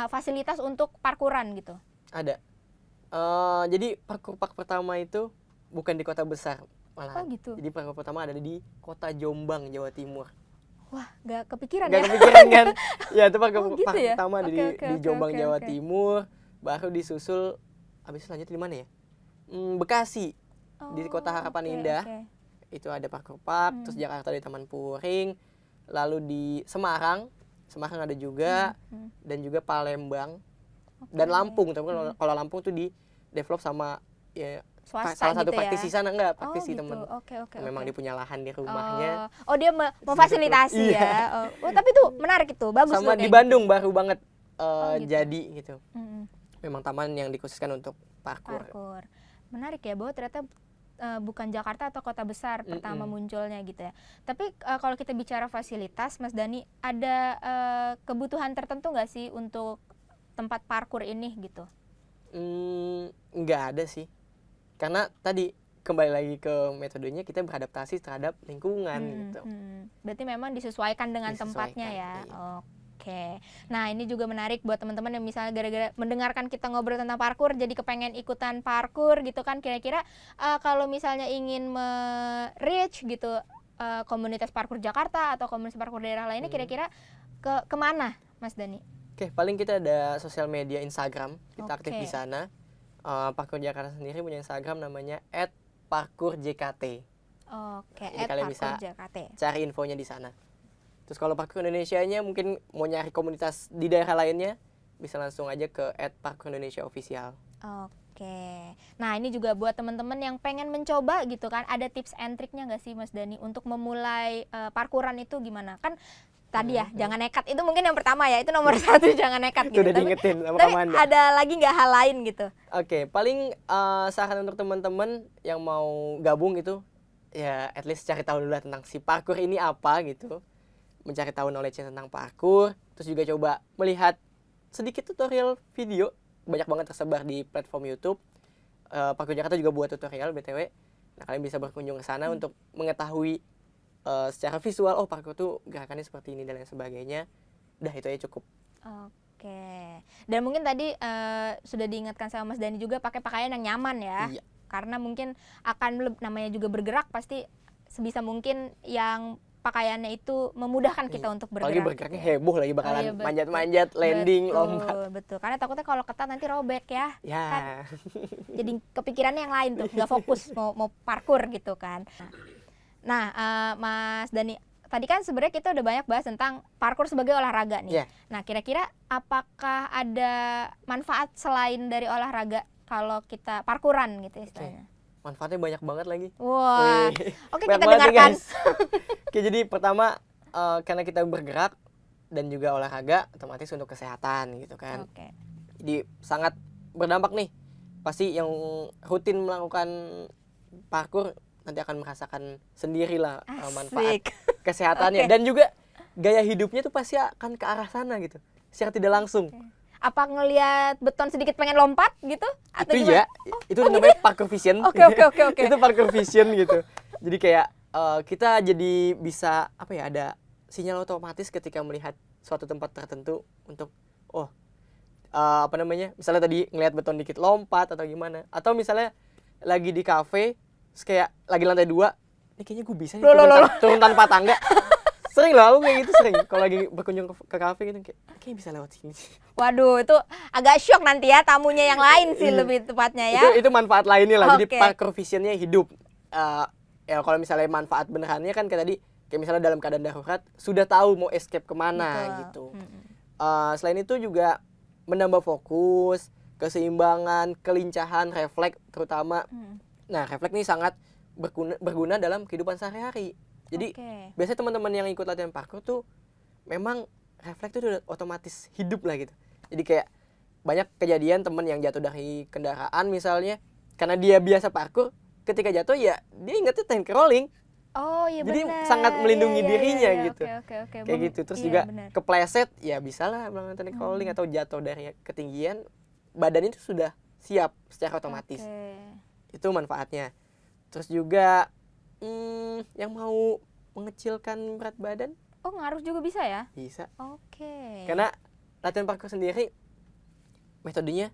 fasilitas untuk parkuran gitu? Ada. Jadi parkur park pertama itu bukan di kota besar malahan. Oh gitu. Jadi parkur pertama ada di kota Jombang, Jawa Timur. Wah, gak kepikiran Gak ya? kepikiran kan? Ya itu parkur Oh, gitu ya? pertama ada Oke, di Jombang, Jawa oke. Timur. Baru disusul, habis selanjutnya di mana ya? Bekasi, di Kota Harapan Oke, Indah. oke. Itu ada parkur park. Terus Jakarta di Taman Puring. Lalu di Semarang ada juga. Dan juga Palembang. Dan Lampung. Tapi kalau Lampung tuh di develop sama ya, Swasta salah satu gitu praktisi ya? sana, enggak praktisi gitu. temen. Oke. Memang dia punya lahan di rumahnya. Oh, dia memfasilitasi Iya. ya. Oh, tapi itu menarik itu, bagus Sama loh di kayak Bandung baru banget gitu. jadi gitu. gitu. Memang taman yang dikhususkan untuk parkur. Parkur. Menarik ya, bahwa ternyata bukan Jakarta atau kota besar pertama munculnya gitu ya. Tapi kalau kita bicara fasilitas, Mas Dani, ada kebutuhan tertentu nggak sih untuk tempat parkur ini gitu? Nggak ada sih. Karena tadi kembali lagi ke metodenya, kita beradaptasi terhadap lingkungan gitu. Berarti memang disesuaikan dengan Disesuaikan, tempatnya ya. iya. Oke. Nah, ini juga menarik buat teman-teman yang misalnya gara-gara mendengarkan kita ngobrol tentang parkur jadi kepengen ikutan parkur gitu kan. Kira-kira kalau misalnya ingin reach gitu komunitas parkur Jakarta atau komunitas parkur daerah lainnya, kira-kira kemana, Mas Dani? Oke, paling kita ada sosial media Instagram, kita aktif Oke. di sana. Parkur Jakarta sendiri punya Instagram namanya @parkurjkt. Oke, Jadi kalian bisa @parkurjkt. cari infonya di sana. Terus kalau parkur Indonesianya mungkin mau nyari komunitas di daerah lainnya, bisa langsung aja ke @parkurindonesia_official. Oke. Nah, ini juga buat teman-teman yang pengen mencoba gitu kan, ada tips and triknya nggak sih, Mas Dani, untuk memulai parkuran itu gimana? Kan tadi ya, jangan nekat, itu mungkin yang pertama ya, itu nomor satu, jangan nekat Itu gitu. udah Tapi diingetin sama tapi Kamanda. ada lagi nggak hal lain gitu? Oke, paling saran untuk teman-teman yang mau gabung gitu, ya at least cari tahu dulu lah tentang si parkur ini apa gitu. Mencari tahu knowledge tentang parkur, terus juga coba melihat sedikit tutorial video, banyak banget tersebar di platform YouTube. Parkur Jakarta juga buat tutorial BTW. Nah, kalian bisa berkunjung ke sana untuk mengetahui secara visual, oh parkur tuh gerakannya seperti ini dan lain sebagainya. Udah itu aja cukup. Oke. Dan mungkin tadi sudah diingatkan sama Mas Dani juga, pakai pakaian yang nyaman ya. Iya. Karena mungkin akan namanya juga bergerak, pasti sebisa mungkin yang pakaiannya itu memudahkan kita untuk bergerak. Apalagi bergeraknya heboh lagi, bakalan iya, betul. manjat-manjat, landing, Betul, lompat. Betul, karena takutnya kalau ketat nanti robek ya. Ya. Kan jadi kepikirannya yang lain tuh, nggak fokus mau parkur gitu kan. Nah, Mas Dani, tadi kan sebenarnya kita udah banyak bahas tentang parkour sebagai olahraga nih. Iya. Nah, kira-kira apakah ada manfaat selain dari olahraga kalau kita parkouran gitu istilahnya? Manfaatnya banyak banget lagi. Wah. Wih, Oke, banyak kita banget nih, dengarkan. guys. Oke, jadi pertama karena kita bergerak dan juga olahraga, otomatis untuk kesehatan gitu kan. Oke. Jadi sangat berdampak nih. Pasti yang rutin melakukan parkour nanti akan merasakan sendirilah manfaat Asik. kesehatannya. Oke. Dan juga gaya hidupnya tuh pasti akan ke arah sana gitu, secara tidak langsung. Apa ngelihat beton sedikit pengen lompat gitu? Atau Itu gimana? ya, itu namanya parkour vision. Oke. Itu parkour vision gitu. Jadi kayak kita jadi bisa apa ya, ada sinyal otomatis ketika melihat suatu tempat tertentu untuk apa namanya, misalnya tadi ngelihat beton dikit lompat atau gimana, atau misalnya lagi di kafe terus kayak lagi lantai 2, ini kayaknya gue bisa nih turun tanpa tangga. Sering loh aku kayak gitu, sering kalau lagi berkunjung ke kafe gitu kayak bisa lewat sini. Waduh, itu agak shock nanti ya tamunya yang lain sih lebih tepatnya ya. Itu manfaat lainnya lah. Jadi Oke. parkour visionnya hidup. Ya kalau misalnya manfaat benerannya kan kayak tadi, kayak misalnya dalam keadaan darurat sudah tahu mau escape kemana gitu. Selain itu juga menambah fokus, keseimbangan, kelincahan, refleks terutama. Nah, refleks ini sangat berguna dalam kehidupan sehari-hari. Jadi biasanya teman-teman yang ikut latihan parkour tuh memang refleks itu udah otomatis hidup lah gitu. Jadi kayak banyak kejadian teman yang jatuh dari kendaraan misalnya, karena dia biasa parkour, ketika jatuh ya dia ingetnya tank rolling. Oh iya Jadi benar. sangat melindungi dirinya gitu. Oke. Kayak gitu. Terus Iya, juga benar. kepleset ya bisalah melakukan tank rolling atau jatuh dari ketinggian, badan itu sudah siap secara otomatis. Oke. Itu manfaatnya. Terus juga yang mau mengecilkan berat badan Oh, ngaruh juga bisa ya? bisa. Oke. Karena latihan parkour sendiri metodenya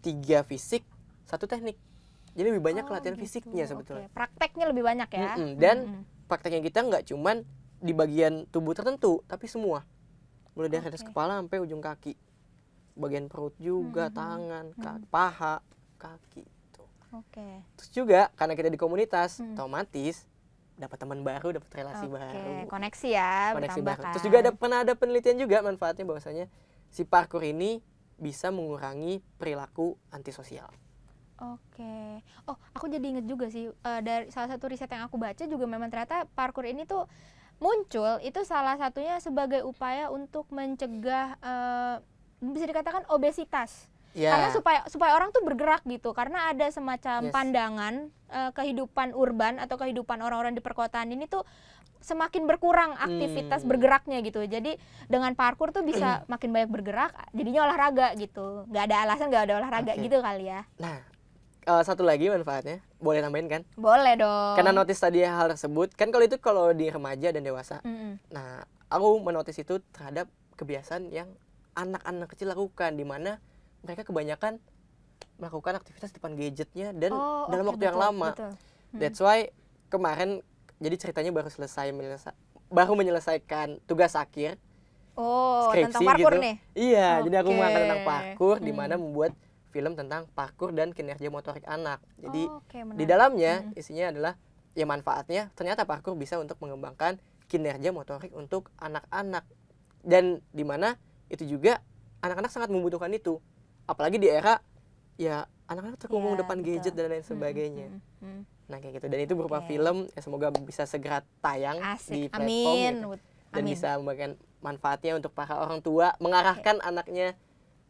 3 fisik, 1 teknik. Jadi lebih banyak latihan gitu. fisiknya sebetulnya. Oke. Prakteknya lebih banyak ya. Dan prakteknya kita nggak cuman di bagian tubuh tertentu, tapi semua. Mulai dari atas kepala sampai ujung kaki. Bagian perut juga, tangan, paha, kaki. Oke. Terus juga karena kita di komunitas, otomatis dapat teman baru, dapat relasi baru. Koneksi ya, Koneksi bertambah baru. kan. Terus juga pernah ada penelitian juga manfaatnya bahwasanya si parkour ini bisa mengurangi perilaku antisosial. Oke. Oh, aku jadi inget juga sih dari salah satu riset yang aku baca juga memang ternyata parkour ini tuh muncul itu salah satunya sebagai upaya untuk mencegah bisa dikatakan obesitas. Ya. Karena supaya orang tuh bergerak gitu. Karena ada semacam pandangan kehidupan urban atau kehidupan orang-orang di perkotaan ini tuh semakin berkurang aktivitas bergeraknya gitu. Jadi dengan parkour tuh bisa makin banyak bergerak, jadinya olahraga gitu. Nggak ada alasan nggak ada olahraga gitu kali ya. Nah, satu lagi manfaatnya, boleh tambahin kan? Boleh dong. Karena notice tadi hal tersebut, kan kalau di remaja dan dewasa. Nah, aku menotis itu terhadap kebiasaan yang anak-anak kecil lakukan, di mana mereka kebanyakan melakukan aktivitas di depan gadgetnya dan dalam waktu yang lama. That's why kemarin jadi ceritanya baru menyelesaikan tugas akhir. Tentang parkour gitu. nih. Iya, jadi aku mengangkat tentang parkour di mana membuat film tentang parkour dan kinerja motorik anak. Jadi di dalamnya isinya adalah ya manfaatnya ternyata parkour bisa untuk mengembangkan kinerja motorik untuk anak-anak. Dan di mana itu juga anak-anak sangat membutuhkan itu. Apalagi di era ya anak-anak terkungkung depan gadget dan lain sebagainya. Nah kayak gitu, dan itu berupa film ya, semoga bisa segera tayang di platform gitu. Dan bisa memberikan manfaatnya untuk para orang tua mengarahkan anaknya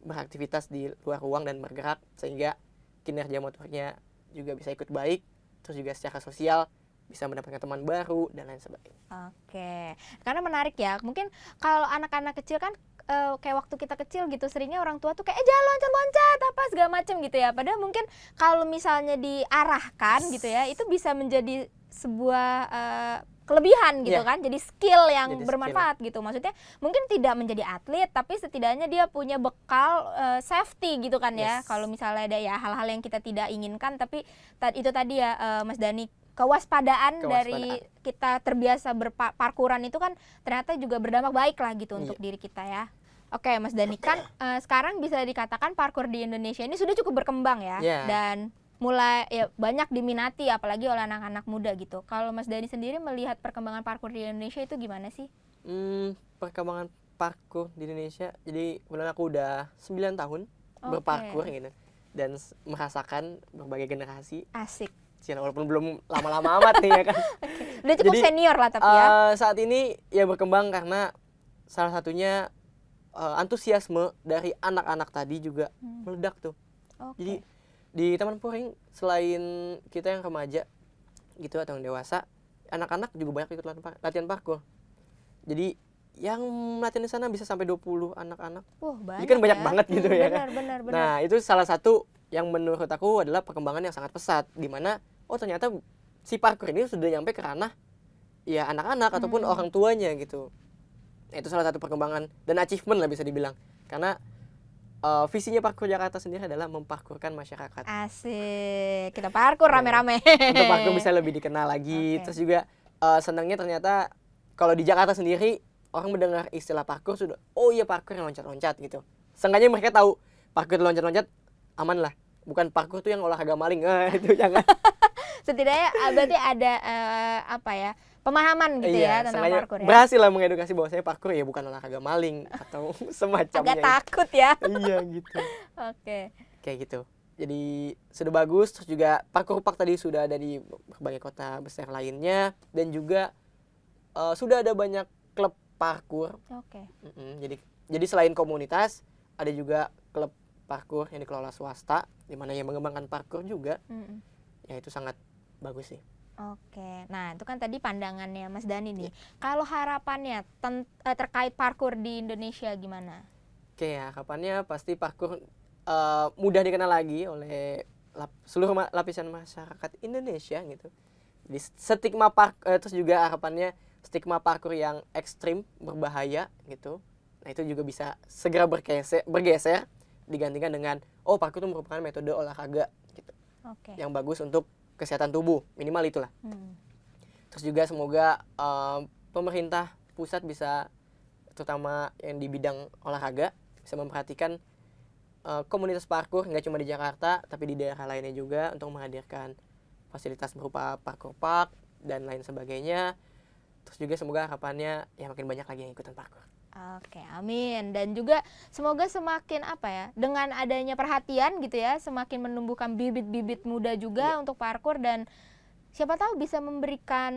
beraktivitas di luar ruang dan bergerak sehingga kinerja motoriknya juga bisa ikut baik, terus juga secara sosial bisa mendapatkan teman baru dan lain sebagainya. Oke, karena menarik ya. Mungkin kalau anak-anak kecil kan kayak waktu kita kecil gitu seringnya orang tua tuh kayak jangan loncat-loncat apa segala macam gitu ya. Padahal mungkin kalau misalnya diarahkan gitu ya, itu bisa menjadi sebuah kelebihan gitu kan. Jadi skill yang bermanfaat gitu. Maksudnya mungkin tidak menjadi atlet tapi setidaknya dia punya bekal safety gitu kan ya. Kalau misalnya ada ya hal-hal yang kita tidak inginkan, tapi itu tadi ya Mas Dani, kewaspadaan dari kita terbiasa berparkuran itu kan ternyata juga berdampak baik lah gitu untuk diri kita ya. Oke Mas Dani, kan sekarang bisa dikatakan parkour di Indonesia ini sudah cukup berkembang ya. Dan mulai ya banyak diminati apalagi oleh anak-anak muda gitu. Kalau Mas Dani sendiri melihat perkembangan parkour di Indonesia itu gimana sih? Perkembangan parkour di Indonesia, jadi kebetulan aku udah 9 tahun berparkour gitu dan merasakan berbagai generasi. Asik. Walaupun belum lama-lama amat nih ya kan. Udah cukup Jadi, senior lah tapi ya. Saat ini ya berkembang karena salah satunya antusiasme dari anak-anak tadi juga meledak tuh. Jadi di Taman Puring selain kita yang remaja gitu atau yang dewasa, anak-anak juga banyak ikut latihan parkour. Jadi yang latihan di sana bisa sampai 20 anak-anak. Wah, banyak. Jadi kan banyak banget gitu ya kan. Benar. Nah, itu salah satu yang menurut aku adalah perkembangan yang sangat pesat, di mana ternyata si parkour ini sudah nyampe ke ranah ya anak-anak ataupun orang tuanya gitu. Nah, itu salah satu perkembangan dan achievement lah bisa dibilang. Karena visinya Parkour Jakarta sendiri adalah memparkurkan masyarakat. Asik. Kita parkour rame-rame. Untuk parkour bisa lebih dikenal lagi. Terus juga senangnya ternyata kalau di Jakarta sendiri orang mendengar istilah parkour sudah, oh iya parkour yang loncat-loncat gitu. Seenggaknya mereka tahu parkour loncat-loncat aman lah. Bukan parkour tuh yang olahraga maling. Itu jangan. Setidaknya berarti ada pemahaman gitu ya tentang parkour ya. Berhasil lah mengedukasi bahwasanya parkour ya bukan olahraga maling atau semacamnya. Agak takut ya. Iya gitu. Oke. Kayak gitu. Jadi sudah bagus. Terus juga parkour park tadi sudah ada di berbagai kota besar lainnya dan juga sudah ada banyak klub parkour. Oke. Jadi selain komunitas ada juga klub parkour yang dikelola swasta di mana yang mengembangkan parkour juga. Ya itu sangat bagus sih. Oke, nah itu kan tadi pandangannya Mas Dani nih. Kalau harapannya terkait parkour di Indonesia gimana? Oke, harapannya pasti parkour mudah dikenal lagi oleh seluruh lapisan masyarakat Indonesia gitu. Di stigma terus juga harapannya stigma parkour yang ekstrim berbahaya gitu. Nah itu juga bisa segera bergeser digantikan dengan parkour itu merupakan metode olahraga gitu. Yang bagus untuk kesehatan tubuh, minimal itulah. Terus juga semoga pemerintah pusat bisa, terutama yang di bidang olahraga, bisa memperhatikan komunitas parkour nggak cuma di Jakarta tapi di daerah lainnya juga untuk menghadirkan fasilitas berupa parkour park dan lain sebagainya. Terus juga semoga harapannya ya makin banyak lagi yang ikutan parkour. Oke, amin. Dan juga semoga semakin dengan adanya perhatian gitu ya, semakin menumbuhkan bibit-bibit muda juga untuk parkour dan siapa tahu bisa memberikan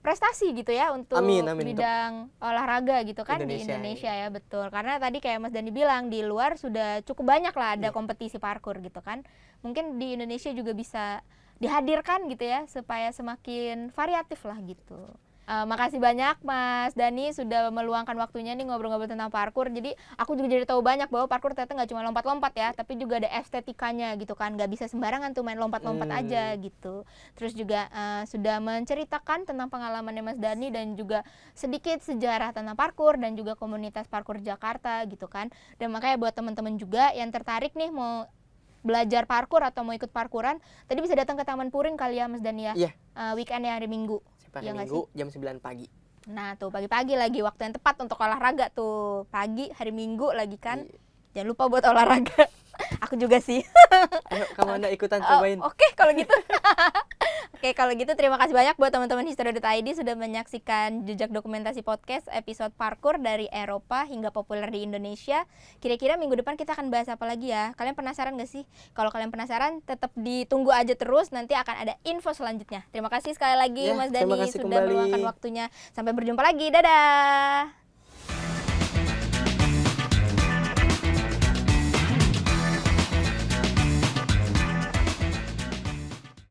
prestasi gitu ya untuk bidang olahraga gitu kan di Indonesia ya, betul. Karena tadi kayak Mas Dani bilang di luar sudah cukup banyak lah ada kompetisi parkour gitu kan. Mungkin di Indonesia juga bisa dihadirkan gitu ya supaya semakin variatif lah gitu. Makasih banyak Mas Dani sudah meluangkan waktunya nih ngobrol-ngobrol tentang parkour. Jadi aku juga jadi tahu banyak bahwa parkour ternyata nggak cuma lompat-lompat ya, tapi juga ada estetikanya gitu kan. Nggak bisa sembarangan tuh main lompat-lompat aja gitu. Terus juga sudah menceritakan tentang pengalamannya Mas Dani dan juga sedikit sejarah tentang parkour dan juga komunitas parkour Jakarta gitu kan. Dan makanya buat teman-teman juga yang tertarik nih mau belajar parkour atau mau ikut parkouran, tadi bisa datang ke Taman Puring kali ya Mas Dani ya. Iya. Weekend ya hari Minggu. Hari Minggu jam 9 pagi. Nah tuh pagi-pagi lagi waktu yang tepat untuk olahraga tuh. Pagi hari Minggu lagi kan. Jangan lupa buat olahraga. Aku juga sih. Ayo kamu Anda ikutan cobain. Oke, kalau gitu. Oke, kalau gitu terima kasih banyak buat teman-teman History.id sudah menyaksikan jejak dokumentasi podcast episode parkour dari Eropa hingga populer di Indonesia. Kira-kira minggu depan kita akan bahas apa lagi ya? Kalian penasaran gak sih? Kalau kalian penasaran, tetap ditunggu aja terus. Nanti akan ada info selanjutnya. Terima kasih sekali lagi Mas Dani sudah meluangkan waktunya. Sampai berjumpa lagi. Dadah!